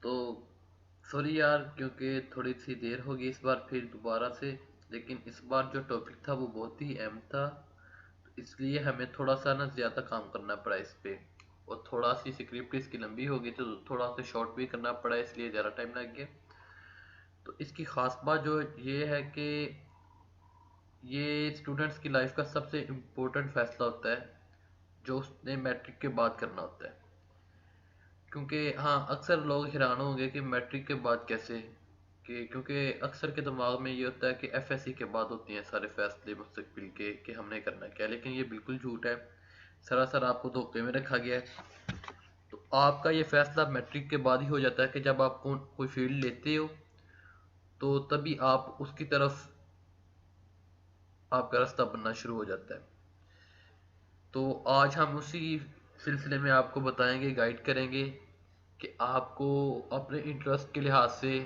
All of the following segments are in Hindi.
तो सॉरी यार, क्योंकि थोड़ी सी देर होगी इस बार फिर दोबारा से। लेकिन इस बार जो टॉपिक था वो बहुत ही अहम था, तो इसलिए हमें थोड़ा सा ना ज़्यादा काम करना पड़ा इस पे। और थोड़ा सी स्क्रिप्ट इसकी लंबी हो गई तो थोड़ा सा शॉर्ट भी करना पड़ा, इसलिए ज़्यादा टाइम लग गया। तो इसकी ख़ास बात जो ये है कि ये स्टूडेंट्स की लाइफ का सबसे इम्पोर्टेंट फैसला होता है जो उसने मैट्रिक के बाद करना होता है। क्योंकि हाँ, अक्सर लोग हैरान होंगे कि मैट्रिक के बाद कैसे, कि क्योंकि अक्सर के दिमाग में ये होता है कि एफएससी के बाद होती हैं सारे फैसले मुस्तकबिल के कि हमने करना क्या है, लेकिन ये बिल्कुल झूठ है। सरासर आपको धोखे में रखा गया है। तो आपका ये फैसला मैट्रिक के बाद ही हो जाता है कि जब आप कोई फील्ड लेते हो तो तभी आप उसकी तरफ आपका रास्ता बनना शुरू हो जाता है। तो आज हम उसी सिलसिले में आपको बताएंगे, गाइड करेंगे कि आपको अपने इंटरेस्ट के लिहाज से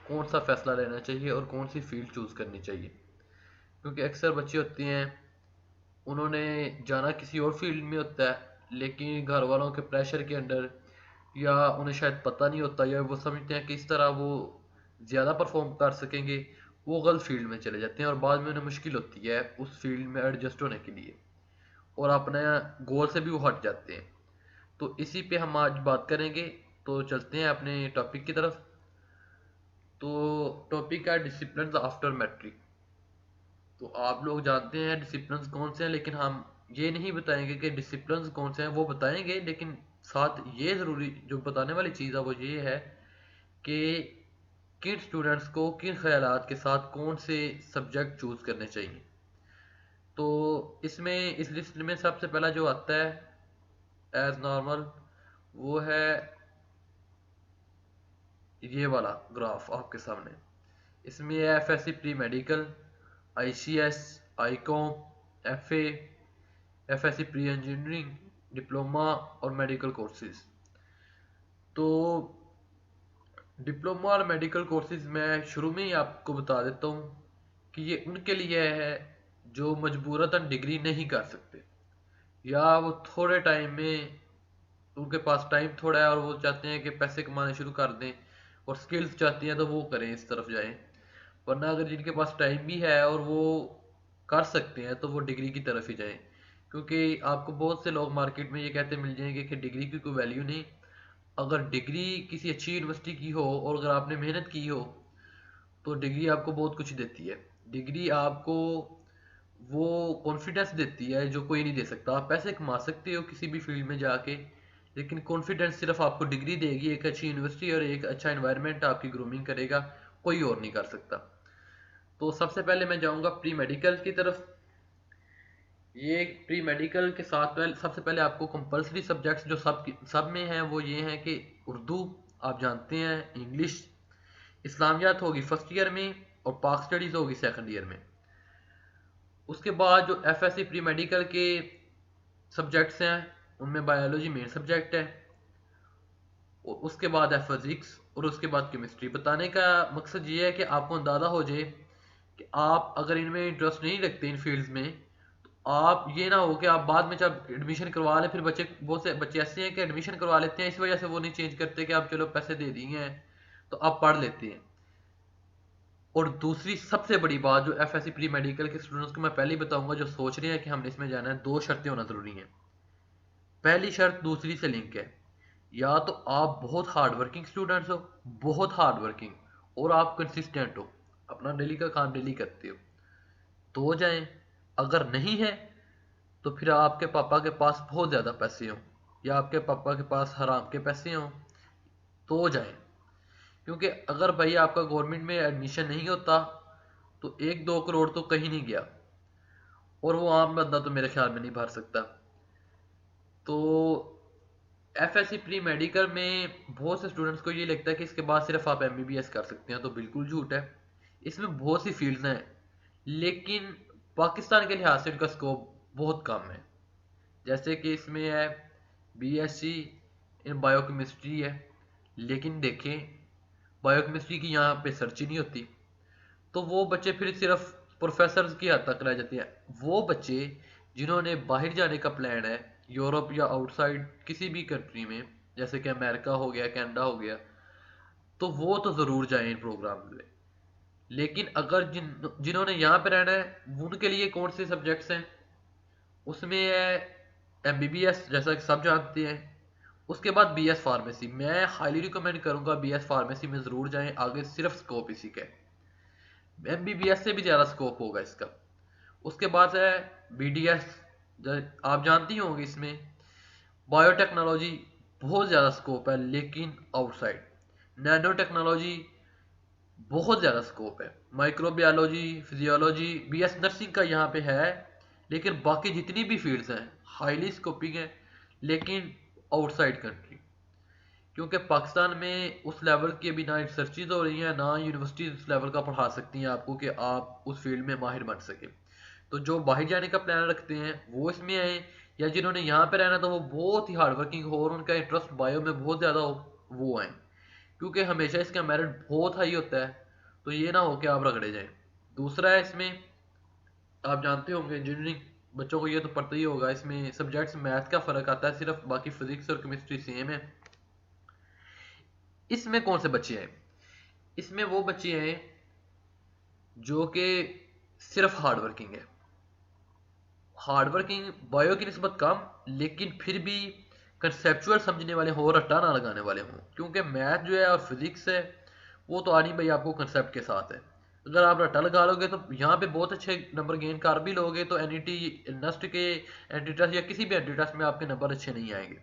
कौन सा फैसला लेना चाहिए और कौन सी फील्ड चूज़ करनी चाहिए। क्योंकि अक्सर बच्चे होते हैं, उन्होंने जाना किसी और फील्ड में होता है, लेकिन घर वालों के प्रेशर के अंडर, या उन्हें शायद पता नहीं होता, या वो समझते हैं कि इस तरह वो ज़्यादा परफॉर्म कर सकेंगे, वो गलत फील्ड में चले जाते हैं और बाद में उन्हें मुश्किल होती है उस फील्ड में एडजस्ट होने के लिए, और अपने गोल से भी वो हट जाते हैं। तो इसी पे हम आज बात करेंगे। तो चलते हैं अपने टॉपिक की तरफ। तो टॉपिक है डिसिप्लिन आफ्टर मैट्रिक। तो आप लोग जानते हैं डिसिप्लिन कौन से हैं, लेकिन हम ये नहीं बताएंगे कि डिसिप्लिन कौन से हैं, वो बताएंगे, लेकिन साथ ये ज़रूरी जो बताने वाली चीज़ है वो ये है कि किन स्टूडेंट्स को किन ख्यालात के साथ कौन से सब्जेक्ट चूज़ करने चाहिए। तो इसमें इस लिस्ट में सबसे पहला जो आता है एज नॉर्मल, वो है ये वाला ग्राफ आपके सामने। इसमें है FSc pre medical, ICS, Icom, FA, FSc pre engineering, diploma और मेडिकल कोर्सेज। तो डिप्लोमा और मेडिकल कोर्सेज मैं शुरू में ही आपको बता देता हूँ कि ये उनके लिए है जो मजबूरतन डिग्री नहीं कर सकते, या वो थोड़े टाइम में, उनके पास टाइम थोड़ा है और वो चाहते हैं कि पैसे कमाने शुरू कर दें और स्किल्स चाहती हैं तो वो करें, इस तरफ जाएं। वरना अगर जिनके पास टाइम भी है और वो कर सकते हैं तो वो डिग्री की तरफ ही जाएं। क्योंकि आपको बहुत से लोग मार्केट में ये कहते मिल जाएंगे कि डिग्री की कोई वैल्यू नहीं। अगर डिग्री किसी अच्छी यूनिवर्सिटी की हो और अगर आपने मेहनत की हो तो डिग्री आपको बहुत कुछ देती है। डिग्री आपको वो कॉन्फिडेंस देती है जो कोई नहीं दे सकता। आप पैसे कमा सकते हो किसी भी फील्ड में जाके, लेकिन कॉन्फिडेंस सिर्फ आपको डिग्री देगी, एक अच्छी यूनिवर्सिटी और एक अच्छा एनवायरनमेंट आपकी ग्रूमिंग करेगा, कोई और नहीं कर सकता। तो सबसे पहले मैं जाऊंगा प्री मेडिकल की तरफ। ये प्री मेडिकल के साथ सबसे पहले आपको कंपलसरी सब्जेक्ट्स जो सब में हैं वो ये हैं कि उर्दू, आप जानते हैं, इंग्लिश, इस्लामियात होगी फर्स्ट ईयर में और पाक स्टडीज होगी सेकंड ईयर में। उसके बाद जो एफएससी प्री मेडिकल के सब्जेक्ट्स हैं उनमें बायोलॉजी मेन सब्जेक्ट है, और उसके बाद है फिजिक्स, और उसके बाद केमिस्ट्री। बताने का मकसद ये है कि आपको अंदाज़ा हो जाए कि आप अगर इनमें इंटरेस्ट नहीं रखते इन फील्ड्स में, तो आप ये ना हो कि आप बाद में जब एडमिशन करवा लें, फिर बच्चे, बहुत से बच्चे ऐसे हैं कि एडमिशन करवा लेते हैं, इस वजह से वो नहीं चेंज करते कि आप चलो पैसे दे दिए हैं तो आप पढ़ लेते हैं। और दूसरी सबसे बड़ी बात जो एफएससी प्री मेडिकल के स्टूडेंट्स को मैं पहले ही बताऊंगा जो सोच रहे हैं कि हमने इसमें जाना है, दो शर्तें होना जरूरी हैं। पहली शर्त दूसरी से लिंक है। या तो आप बहुत हार्ड वर्किंग स्टूडेंट्स हो, बहुत हार्ड वर्किंग, और आप कंसिस्टेंट हो, अपना डेली का काम डेली करते हो, तो जाएं। अगर नहीं है तो फिर आपके पापा के पास बहुत ज़्यादा पैसे हों, या आपके पापा के पास हराम के पैसे हों, तो जाएं। क्योंकि अगर भाई आपका गवर्नमेंट में एडमिशन नहीं होता तो 1-2 करोड़ तो कहीं नहीं गया, और वो आम बंदा तो मेरे ख्याल में नहीं भर सकता। तो एफएससी प्री मेडिकल में बहुत से स्टूडेंट्स को ये लगता है कि इसके बाद सिर्फ आप एमबीबीएस कर सकते हैं, तो बिल्कुल झूठ है। इसमें बहुत सी फील्ड्स हैं, लेकिन पाकिस्तान के लिहाज से इनका स्कोप बहुत कम है। जैसे कि इसमें है बीएससी इन बायोकेमिस्ट्री है, लेकिन देखें बायोकेमिस्ट्री की यहाँ पे सर्च ही नहीं होती, तो वो बच्चे फिर सिर्फ प्रोफेसर की हद तक रह जाते हैं। वो बच्चे जिन्होंने बाहर जाने का प्लान है, यूरोप या आउटसाइड किसी भी कंट्री में, जैसे कि अमेरिका हो गया, कनाडा हो गया, तो वो तो ज़रूर जाएं इन प्रोग्राम में। लेकिन अगर जिन्होंने यहाँ पे रहना है उनके लिए कौन से सब्जेक्ट्स हैं, उसमें है एमबीबीएस, जैसा कि सब जानते हैं। उसके बाद बीएस फार्मेसी, मैं हाईली रिकमेंड करूंगा बीएस फार्मेसी में ज़रूर जाएं, आगे सिर्फ स्कोप इसी का है, एमबीबीएस से भी ज़्यादा स्कोप होगा इसका। उसके बाद है बीडीएस, आप जानती होंगे इसमें बायोटेक्नोलॉजी, बहुत ज़्यादा स्कोप है लेकिन आउटसाइड। नैनो टेक्नोलॉजी, बहुत ज़्यादा स्कोप है। माइक्रोबायोलॉजी, फिजियोलॉजी, बीएस नर्सिंग का यहाँ पे है, लेकिन बाकी जितनी भी फील्ड्स हैं हाईली स्कोपिंग है, लेकिन आउटसाइड कंट्री। क्योंकि पाकिस्तान में उस लेवल की अभी ना रिसर्चेज हो रही हैं, ना यूनिवर्सिटीज उस लेवल का पढ़ा सकती हैं आपको कि आप उस फील्ड में माहिर बन सके। तो जो बाहर जाने का प्लान रखते हैं वो इसमें आए, या जिन्होंने यहाँ पे रहना तो वो बहुत ही हार्ड वर्किंग हो और उनका इंटरेस्ट बायो में बहुत ज़्यादा हो, वो आए। क्योंकि हमेशा इसका मेरिट बहुत हाई होता है, तो ये ना हो कि आप रगड़े जाएं। दूसरा है इसमें, आप जानते होंगे इंजीनियरिंग बच्चों को ये तो पता ही होगा, इसमें सब्जेक्ट्स मैथ का फ़र्क आता है सिर्फ, बाकी फिजिक्स और केमिस्ट्री सेम है। इसमें कौन से बच्चे हैं, इसमें वो बच्चे हैं जो कि सिर्फ हार्ड वर्किंग है। हार्ड वर्किंग बायो की निस्बत कम, लेकिन फिर भी कंसेप्चुअल समझने वाले हों, रट्टा ना लगाने वाले हों। क्योंकि मैथ जो है और फिजिक्स है वो तो आनी भाई आपको कंसेप्ट के साथ है। अगर आप रट्टा लगा लोगे तो यहाँ पे बहुत अच्छे नंबर गेन कर भी लोगे तो एनईटी नस्ट के एंटी ट्रस्ट या किसी भी एंटी ट्रस्ट में आपके नंबर अच्छे नहीं आएंगे।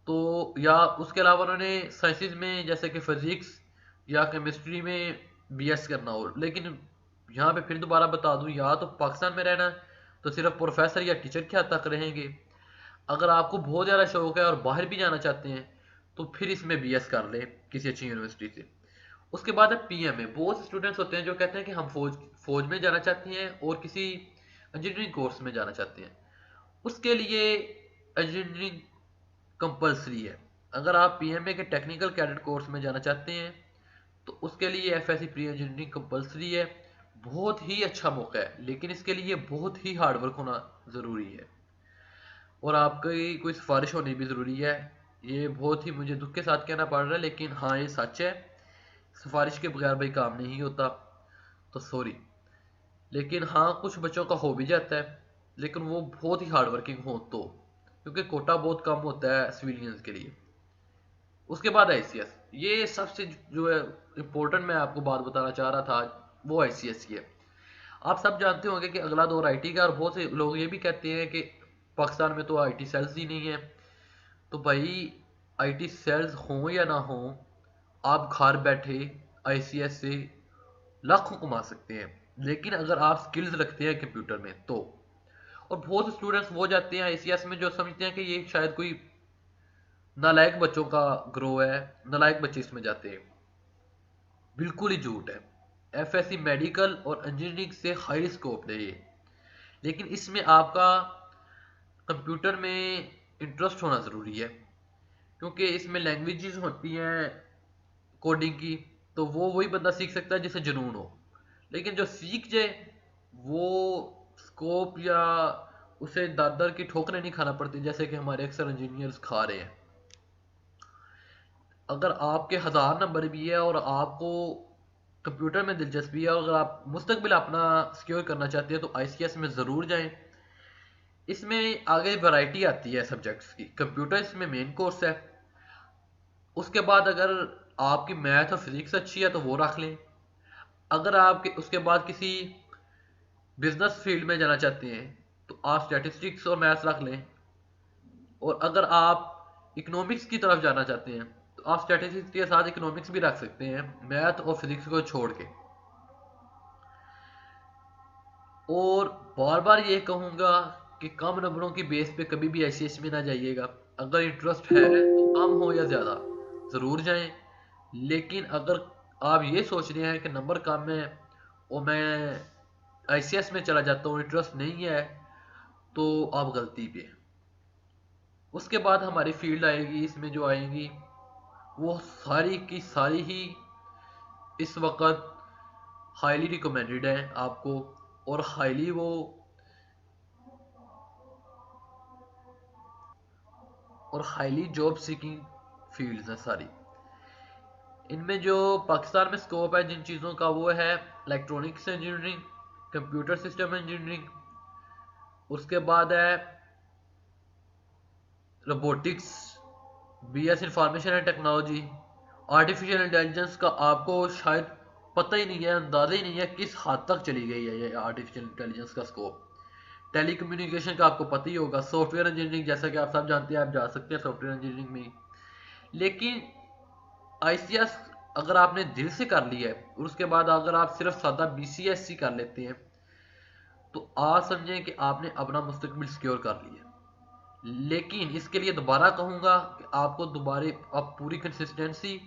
तो या उसके अलावा उन्होंने साइंसेज में जैसे कि फिजिक्स या केमिस्ट्री में बीएस करना हो, लेकिन यहाँ पे फिर दोबारा बता दूं, या तो पाकिस्तान में रहना तो सिर्फ प्रोफेसर या टीचर के हद तक रहेंगे। अगर आपको बहुत ज़्यादा शौक है और बाहर भी जाना चाहते हैं तो फिर इसमें बीएस कर लें किसी अच्छी यूनिवर्सिटी से। उसके बाद है पीएमए। बहुत स्टूडेंट्स होते हैं जो कहते हैं कि हम फौज में जाना चाहते हैं और किसी इंजीनियरिंग कोर्स में जाना चाहते हैं। उसके लिए इंजीनियरिंग कंपलसरी है। अगर आप पीएमए के टेक्निकल कैडेट कोर्स में जाना चाहते हैं तो उसके लिए एफएससी प्री इंजीनियरिंग कंपलसरी है। बहुत ही अच्छा मौका है, लेकिन इसके लिए बहुत ही हार्ड वर्क होना ज़रूरी है और आपकी कोई सिफारिश होनी भी ज़रूरी है। ये बहुत ही मुझे दुख के साथ कहना पड़ रहा है, लेकिन हाँ ये सच है, सिफारिश के बगैर भाई काम नहीं होता, तो सॉरी। लेकिन हाँ कुछ बच्चों का हो भी जाता है, लेकिन वो बहुत ही हार्ड वर्किंग हो तो, क्योंकि कोटा बहुत कम होता है सिविलियंस के लिए। उसके बाद आईसीएस, ये सबसे जो है इम्पोर्टेंट मैं आपको बात बताना चाह रहा था, वो आईसीएस की है। आप सब जानते होंगे कि अगला दौर आईटी का, और बहुत से लोग ये भी कहते हैं कि पाकिस्तान में तो आईटी सेल्स ही नहीं है। तो भाई आईटी सेल्स हों या ना हों, आप घर बैठे आईसीएस से लाखों कमा सकते हैं, लेकिन अगर आप स्किल्स रखते हैं कंप्यूटर में तो। और बहुत स्टूडेंट्स वो जाते हैं आईसीएस में जो समझते हैं कि ये शायद कोई नालायक बच्चों का ग्रो है, नालायक बच्चे इसमें जाते हैं। बिल्कुल ही झूठ है। एफएससी मेडिकल और इंजीनियरिंग से हाई स्कोप है ये, लेकिन इसमें आपका कंप्यूटर में इंटरेस्ट होना ज़रूरी है। क्योंकि इसमें लैंग्वेजेस होती हैं कोडिंग की, तो वो वही बंदा सीख सकता है जिसे जुनून हो। लेकिन जो सीख जाए वो स्कोप या उसे दर दर की ठोकरें नहीं खाना पड़ती जैसे कि हमारे अक्सर इंजीनियर्स खा रहे हैं। अगर आपके 1000 नंबर भी है और आपको कंप्यूटर में दिलचस्पी है और अगर आप मुस्तकबिल अपना सिक्योर करना चाहते हैं तो आईसीएस में ज़रूर जाएं। इसमें आगे वैरायटी आती है सब्जेक्ट्स की। कंप्यूटर इसमें मेन कोर्स है। उसके बाद अगर आपकी मैथ और फिजिक्स अच्छी है तो वो रख लें। अगर आप उसके बाद किसी बिजनेस फील्ड में जाना चाहते हैं तो आप स्टैटिस्टिक्स और मैथ्स रख लें। और अगर आप इकोनॉमिक्स की तरफ जाना चाहते हैं तो आप स्टैटिस्टिक्स के साथ इकोनॉमिक्स भी रख सकते हैं, मैथ और फिजिक्स को छोड़ के। और बार बार ये कहूँगा कि कम नंबरों की बेस पे कभी भी आईसीएस में ना जाइएगा। अगर इंटरेस्ट है तो कम हो या ज़्यादा ज़रूर जाएं। लेकिन अगर आप ये सोच रहे हैं कि नंबर कम है और मैं आईसीएस में चला जाता हूँ, इंटरेस्ट नहीं है, तो आप गलती पे हैं। उसके बाद हमारी फील्ड आएगी, इसमें जो आएंगी वो सारी की सारी ही इस वक्त हाईली रिकमेंडेड है आपको, और हाईली जॉब सीकिंग फील्ड्स हैं सारी। इनमें जो पाकिस्तान में स्कोप है जिन चीज़ों का, वो है electronics engineering, computer system engineering, उसके बाद है robotics, BS information and technology. Artificial intelligence का आपको शायद पता ही नहीं है, अंदाजा ही नहीं है किस हद तक चली गई है ये आर्टिफिशियल इंटेलिजेंस का स्कोप। टेली कम्युनिकेशन का आपको पता ही होगा। सॉफ्टवेयर इंजीनियरिंग, जैसा कि आप सब जानते हैं, आप जा सकते हैं सॉफ्टवेयर इंजीनियरिंग में। लेकिन आईसीएस अगर आपने दिल से कर लिया है और उसके बाद अगर आप सिर्फ सादा बीसीएससी कर लेते हैं, तो आप समझें कि आपने अपना मुस्तकबिल सिक्योर कर लिया। लेकिन इसके लिए दोबारा कहूंगा कि आपको दोबारा आप पूरी कंसिस्टेंसी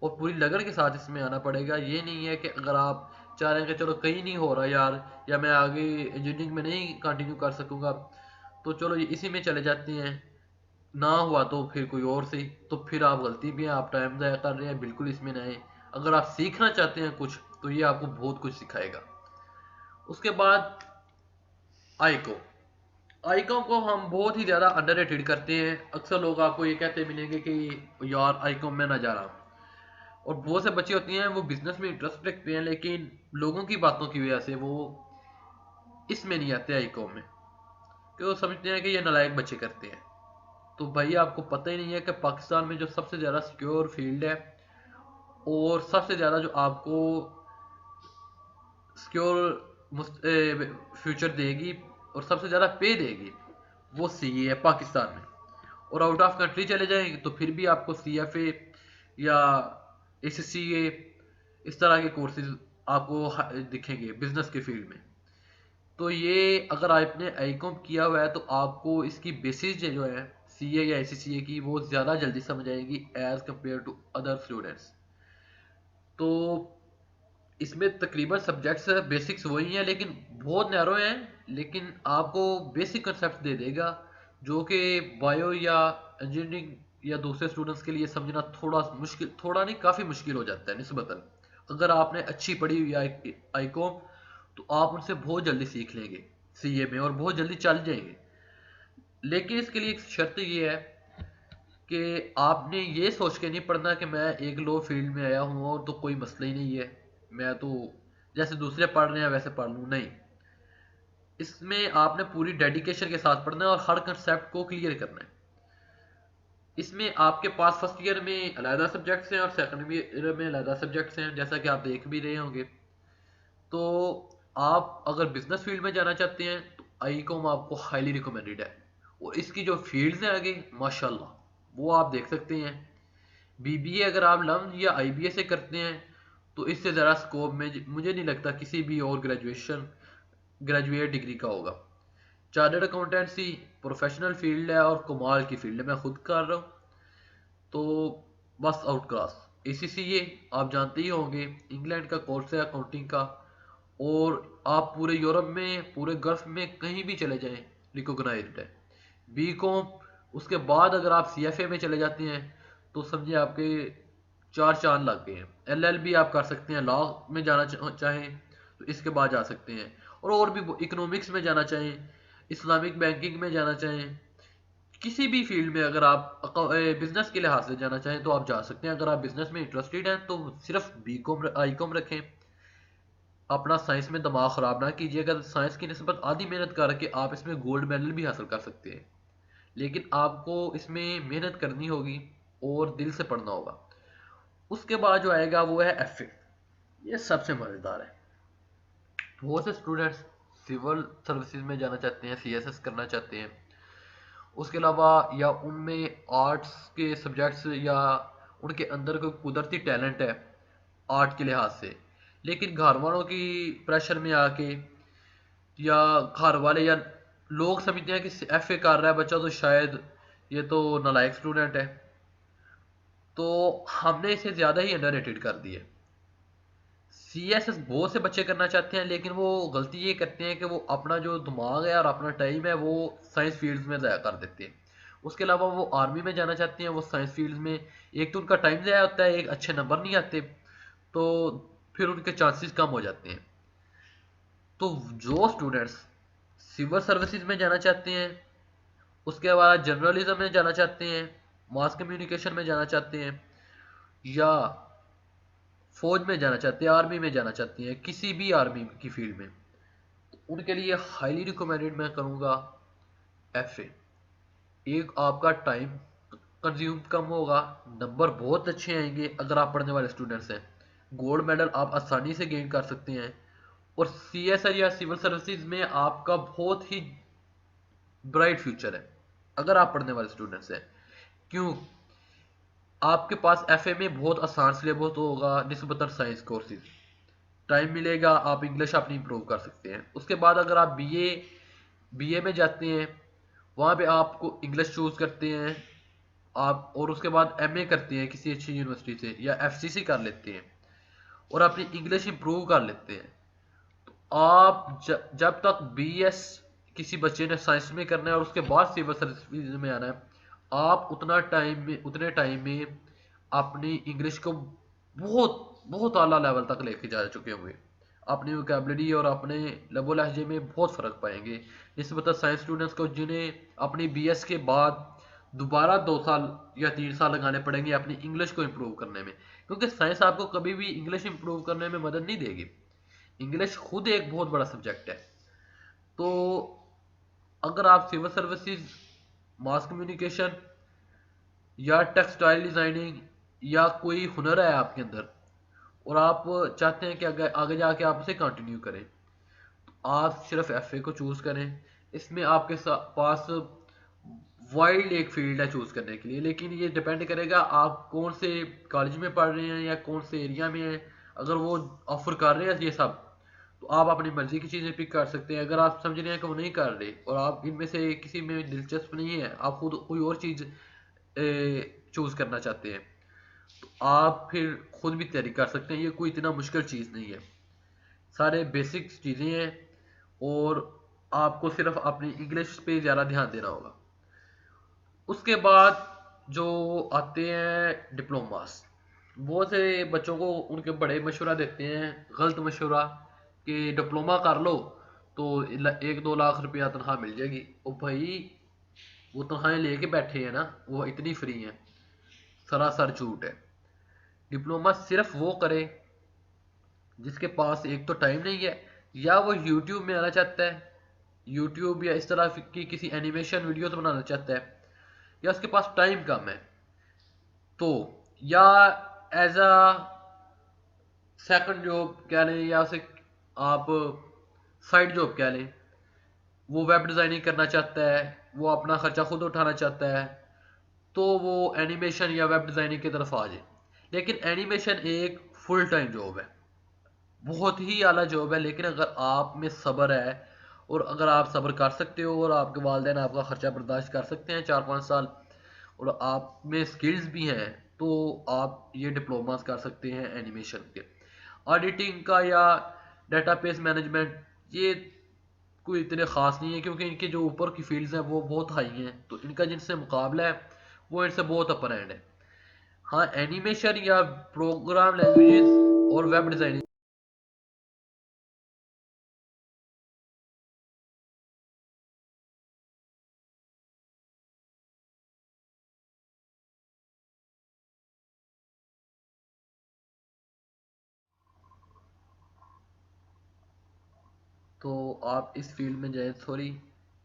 और पूरी लगन के साथ इसमें आना पड़ेगा। ये नहीं है कि अगर आप चाह रहे हैं कि चलो कहीं नहीं हो रहा यार, या मैं आगे इंजीनियरिंग में नहीं कंटिन्यू कर सकूंगा, तो चलो ये इसी में चले जाते हैं, ना हुआ तो फिर कोई और सही, तो फिर आप गलती भी है, आप टाइम ज़ाया कर रहे हैं। बिल्कुल इसमें ना आए। अगर आप सीखना चाहते हैं कुछ, तो ये आपको बहुत कुछ सिखाएगा। उसके बाद आईको, आईकॉम को हम बहुत ही ज़्यादा अंडररेटेड करते हैं। अक्सर लोग आपको ये कहते मिलेंगे कि यार आईकॉम में ना जा रहा। और बहुत से बच्चे होते हैं वो बिजनेस में इंटरेस्ट रखते हैं, लेकिन लोगों की बातों की वजह से वो इसमें नहीं आते आईकॉम में, कि वो समझते हैं कि ये नालायक बच्चे करते हैं। तो भाई आपको पता ही नहीं है कि पाकिस्तान में जो सबसे ज़्यादा सिक्योर फील्ड है और सबसे ज़्यादा जो आपको सिक्योर फ्यूचर देगी और सबसे ज़्यादा पे देगी, वो सीए है पाकिस्तान में। और आउट ऑफ कंट्री चले जाएंगे तो फिर भी आपको सीएफए या एससीए, इस तरह के कोर्सेज आपको दिखेंगे बिजनेस के फील्ड में। तो ये अगर आपने आईकॉम किया हुआ है तो आपको इसकी बेसिस जो है सीए या एससीए की, वो ज़्यादा जल्दी समझ आएगी as compare to other students. तो इसमें तकरीबन सब्जेक्ट्स बेसिक्स वही हैं, लेकिन बहुत नैरो हैं। लेकिन आपको बेसिक कंसेप्ट दे देगा, जो कि बायो या इंजीनियरिंग या दूसरे स्टूडेंट्स के लिए समझना थोड़ा मुश्किल, थोड़ा नहीं काफ़ी मुश्किल हो जाता है निस्बतन। अगर आपने अच्छी पढ़ी हुई आईकॉम, तो आप उनसे बहुत जल्दी सीख लेंगे सीए में और बहुत जल्दी चल जाएंगे। लेकिन इसके लिए एक शर्त ये है कि आपने ये सोच के नहीं पढ़ना कि मैं एक लो फील्ड में आया हूँ और तो कोई मसला ही नहीं है, मैं तो जैसे दूसरे पढ़ रहे हैं वैसे पढ़ लूँ। नहीं, इसमें आपने पूरी डेडिकेशन के साथ पढ़ना है और हर कंसेप्ट को क्लियर करना है। इसमें आपके पास फर्स्ट ईयर में अलहदा सब्जेक्ट्स हैं और सेकंड ईयर में अलहदा सब्जेक्ट्स हैं, जैसा कि आप देख भी रहे होंगे। तो आप अगर बिजनेस फील्ड में जाना चाहते हैं तो आई कॉम आपको हाईली रिकमेंडेड है। और इसकी जो फील्ड्स हैं आगे माशाल्लाह वो आप देख सकते हैं। बीबीए अगर आप लम्ब या आईबीए से करते हैं तो इससे ज़रा स्कोप में मुझे नहीं लगता किसी भी और ग्रेजुएट डिग्री का होगा। चार्टर्ड अकाउंटेंसी प्रोफेशनल फील्ड है और कमाल की फील्ड है, मैं खुद कर रहा हूँ। तो बस आउट क्लास। एसीसीए आप जानते ही होंगे, इंग्लैंड का कोर्स है अकाउंटिंग का। और आप पूरे यूरोप में, पूरे गल्फ में कहीं भी चले जाएं रिकॉग्नाइज्ड है। बी कॉम, उसके बाद अगर आप सीएफए में चले जाते हैं तो समझिए आपके चार चांद लग गए हैं। एलएलबी आप कर सकते हैं, लॉ में जाना चाहें तो इसके बाद जा सकते हैं। और भी इकोनॉमिक्स में जाना चाहें, इस्लामिक बैंकिंग में जाना चाहें, किसी भी फील्ड में अगर आप बिजनेस के लिहाज से जाना चाहें तो आप जा सकते हैं। अगर आप बिजनेस में इंटरेस्टेड हैं तो सिर्फ बी कॉम आई कॉम रखें। अपना साइंस में दिमाग ख़राब ना कीजिएगा। साइंस की निस्बत आधी मेहनत करके आप इसमें गोल्ड मेडल भी हासिल कर सकते हैं, लेकिन आपको इसमें मेहनत करनी होगी और दिल से पढ़ना होगा। उसके बाद जो आएगा वो है एफ। ये सबसे मज़ेदार है। बहुत से स्टूडेंट्स सिविल सर्विसेज में जाना चाहते हैं, सीएसएस करना चाहते हैं। उसके अलावा या उनमें आर्ट्स के सब्जेक्ट्स या उनके अंदर कोई कुदरती टैलेंट है आर्ट के लिहाज से, लेकिन घर वालों की प्रेशर में आके, या घर वाले या लोग समझते हैं कि एफए कर रहा है बच्चा तो शायद ये तो नालायक स्टूडेंट है, तो हमने इसे ज़्यादा ही अंडररेटेड कर दिया। सीएसएस बहुत से बच्चे करना चाहते हैं, लेकिन वो गलती ये करते हैं कि वो अपना जो दिमाग है और अपना टाइम है वो साइंस फील्ड्स में ज़ाया कर देते हैं। उसके अलावा वो आर्मी में जाना चाहते हैं, वो साइंस फील्ड्स में एक तो उनका टाइम ज़ाया होता है, एक अच्छे नंबर नहीं आते, तो फिर उनके चांसेस कम हो जाते हैं। तो जो स्टूडेंट्स सिविल सर्विसेज में जाना चाहते हैं, उसके बाद जर्नलिज्म में जाना चाहते हैं, मास कम्युनिकेशन में जाना चाहते हैं, या फौज में जाना चाहते हैं, आर्मी में जाना चाहती हैं, किसी भी आर्मी की फील्ड में, तो उनके लिए हाईली रिकमेंडेड मैं करूँगा एफ ए। एक आपका टाइम कंज्यूम कम होगा, नंबर बहुत अच्छे आएंगे अगर आप पढ़ने वाले स्टूडेंट्स हैं, गोल्ड मेडल आप आसानी से गेन कर सकते हैं, और सी एस आई या सिविल सर्विसेज में आपका बहुत ही ब्राइट फ्यूचर है अगर आप पढ़ने वाले स्टूडेंट्स हैं। क्यों? आपके पास एफए में बहुत आसान सिलेबस होगा निस्बतन साइंस कोर्सेज, टाइम मिलेगा, आप इंग्लिश अपनी इंप्रूव कर सकते हैं। उसके बाद अगर आप बीए में जाते हैं, वहाँ पे आपको इंग्लिश चूज करते हैं आप, और उसके बाद एमए करते हैं किसी अच्छी यूनिवर्सिटी से या एफसीसी कर लेते हैं और अपनी इंग्लिश इंप्रूव कर लेते हैं, आप जब तक बीएस किसी बच्चे ने साइंस में करना है और उसके बाद सिविल सर्विस में आना है, आप उतने टाइम में अपनी इंग्लिश को बहुत बहुत आला लेवल तक लेके जा चुके होंगे, अपनी वोकेबलरी और अपने लबो लहजे में बहुत फ़र्क पाएंगे निस्बत साइंस स्टूडेंट्स को, जिन्हें अपनी बीएस के बाद दोबारा 2 साल या 3 साल लगाने पड़ेंगे अपनी इंग्लिश को इम्प्रूव करने में, क्योंकि साइंस आपको कभी भी इंग्लिश इम्प्रूव करने में मदद नहीं देगी। इंग्लिश खुद एक बहुत बड़ा सब्जेक्ट है। तो अगर आप सिविल सर्विसेज, मास कम्युनिकेशन या टेक्सटाइल डिजाइनिंग या कोई हुनर है आपके अंदर और आप चाहते हैं कि आगे आगे जाके आप उसे कंटिन्यू करें, तो आप सिर्फ एफए को चूज करें। इसमें आपके पास वाइड एक फील्ड है चूज करने के लिए, लेकिन ये डिपेंड करेगा आप कौन से कॉलेज में पढ़ रहे हैं या कौन से एरिया में हैं। अगर वो ऑफर कर रहे हैं ये सब, तो आप अपनी मर्जी की चीज़ें पिक कर सकते हैं। अगर आप समझ रहे हैं कि वो नहीं कर रहे और आप इनमें से किसी में दिलचस्प नहीं है, आप खुद कोई और चीज़ चूज करना चाहते हैं, तो आप फिर खुद भी तैयारी कर सकते हैं। ये कोई इतना मुश्किल चीज़ नहीं है, सारे बेसिक चीज़ें हैं, और आपको सिर्फ अपनी इंग्लिश पे ज़्यादा ध्यान देना होगा। उसके बाद जो आते हैं डिप्लोमास, बहुत से बच्चों को उनके बड़े मशवरा देते हैं, गलत मशवरा, कि डिप्लोमा कर लो तो 1-2 लाख रुपया तनख्वाह मिल जाएगी। ओ भाई, वो तनख्वाहें लेके बैठे हैं ना, वो इतनी फ्री हैं, सरासर झूठ है। डिप्लोमा सिर्फ वो करे जिसके पास एक तो टाइम नहीं है, या वो यूट्यूब में आना चाहता है, यूट्यूब या इस तरह की किसी एनिमेशन वीडियो तो बनाना चाहता है, या उसके पास टाइम कम है, तो या एज अ सेकंड जॉब कह लें या उसे आप साइड जॉब कह लें, वो वेब डिज़ाइनिंग करना चाहता है, वो अपना खर्चा खुद उठाना चाहता है, तो वो एनिमेशन या वेब डिज़ाइनिंग की तरफ आ जाए। लेकिन एनिमेशन एक फुल टाइम जॉब है, बहुत ही आला जॉब है, लेकिन अगर आप में सब्र है और अगर आप सब्र कर सकते हो और आपके वालिदैन आपका खर्चा बर्दाश्त कर सकते हैं 4-5 साल, और आप में स्किल्स भी हैं, तो आप ये डिप्लोमास कर सकते हैं एनिमेशन के। ऑडिटिंग का या डेटाबेस मैनेजमेंट, ये कोई इतने ख़ास नहीं है, क्योंकि इनके जो ऊपर की फील्ड्स हैं वो बहुत हाई हैं, तो इनका जिनसे मुकाबला है वो इनसे बहुत अपर एंड है। हाँ, एनिमेशन या प्रोग्राम लैंग्वेजेस और वेब डिज़ाइनिंग, तो आप इस फील्ड में जाएं। सॉरी,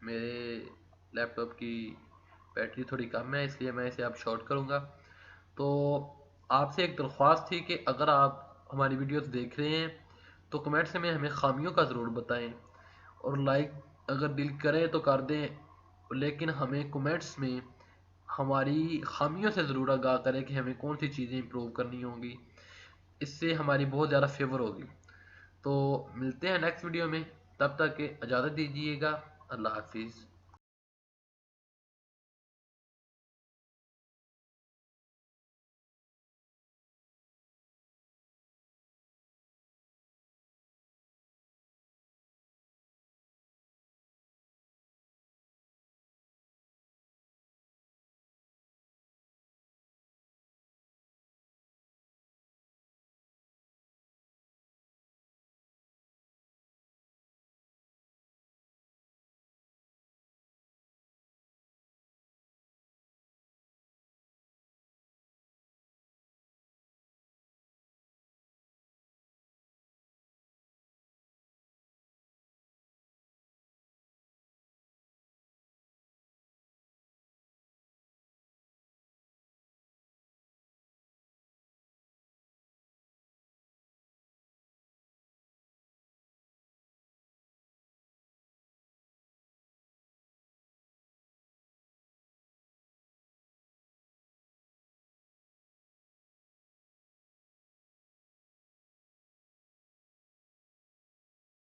मेरे लैपटॉप की बैटरी थोड़ी कम है, इसलिए मैं इसे अब शॉर्ट करूँगा। तो आपसे एक दरख्वास्त थी कि अगर आप हमारी वीडियोस देख रहे हैं तो कमेंट्स में हमें खामियों का ज़रूर बताएं, और लाइक अगर दिल करे तो कर दें, लेकिन हमें कमेंट्स में हमारी खामियों से ज़रूर आगाह करें कि हमें कौन सी चीज़ें इंप्रूव करनी होंगी, इससे हमारी बहुत ज़्यादा फेवर होगी। तो मिलते हैं नेक्स्ट वीडियो में, तब तक के इजाज़त दीजिएगा। अल्लाह हाफिज़।